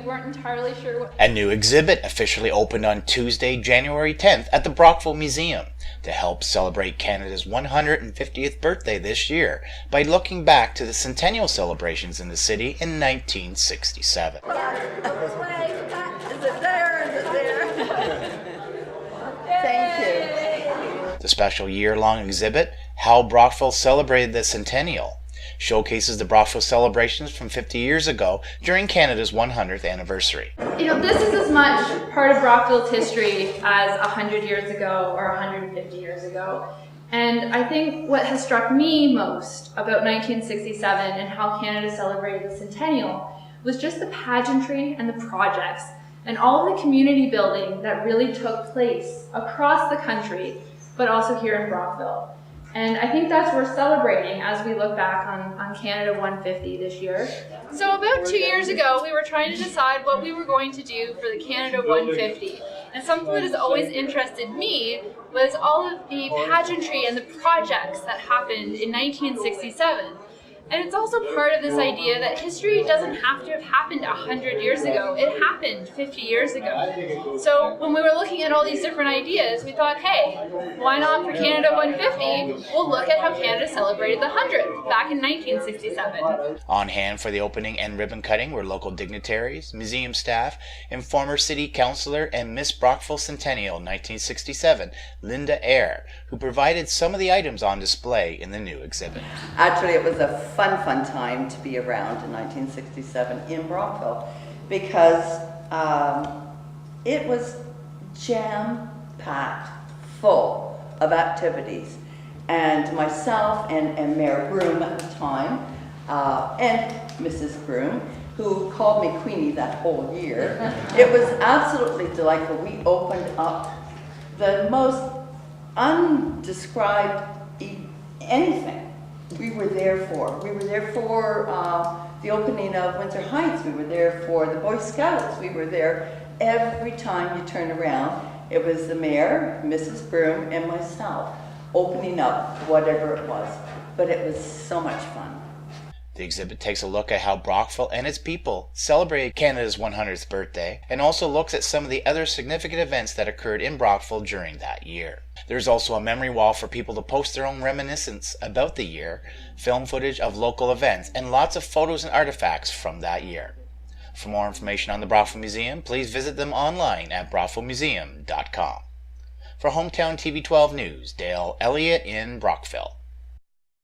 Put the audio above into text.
weren't entirely sure what... A new exhibit officially opened on Tuesday, January 10th at the Brockville Museum to help celebrate Canada's 150th birthday this year by looking back to the Centennial celebrations in the city in 1967. Thank you. The special year-long exhibit, How Brockville Celebrated the Centennial, showcases the Brockville celebrations from 50 years ago during Canada's 100th anniversary. You know, this is as much part of Brockville's history as 100 years ago or 150 years ago. And I think what has struck me most about 1967 and how Canada celebrated the Centennial was just the pageantry and the projects and all of the community building that really took place across the country, but also here in Brockville. And I think that's what we're celebrating as we look back on Canada 150 this year. So about 2 years ago, we were trying to decide what we were going to do for the Canada 150. And something that has always interested me was all of the pageantry and the projects that happened in 1967. And it's also part of this idea that history doesn't have to have happened 100 years ago. It happened 50 years ago. So when we were looking at all these different ideas, we thought, hey, why not for Canada 150, we'll look at how Canada celebrated the 100th back in 1967. On hand for the opening and ribbon cutting were local dignitaries, museum staff, and former city councillor and Miss Brockville Centennial 1967, Linda Eyre, who provided some of the items on display in the new exhibit. Actually, it was a fun time to be around in 1967 in Brockville because it was jam-packed full of activities. And myself and Mayor Broom at the time, and Mrs. Broom, who called me Queenie that whole year, it was absolutely delightful. We opened up the most undescribed anything. We were there for. We were there for the opening of Windsor Heights. We were there for the Boy Scouts. We were there every time you turn around. It was the mayor, Mrs. Broom, and myself opening up whatever it was. But it was so much fun. The exhibit takes a look at how Brockville and its people celebrated Canada's 100th birthday and also looks at some of the other significant events that occurred in Brockville during that year. There's also a memory wall for people to post their own reminiscence about the year, film footage of local events, and lots of photos and artifacts from that year. For more information on the Brockville Museum, please visit them online at brockvillemuseum.com. For Hometown TV 12 News, Dale Elliott in Brockville.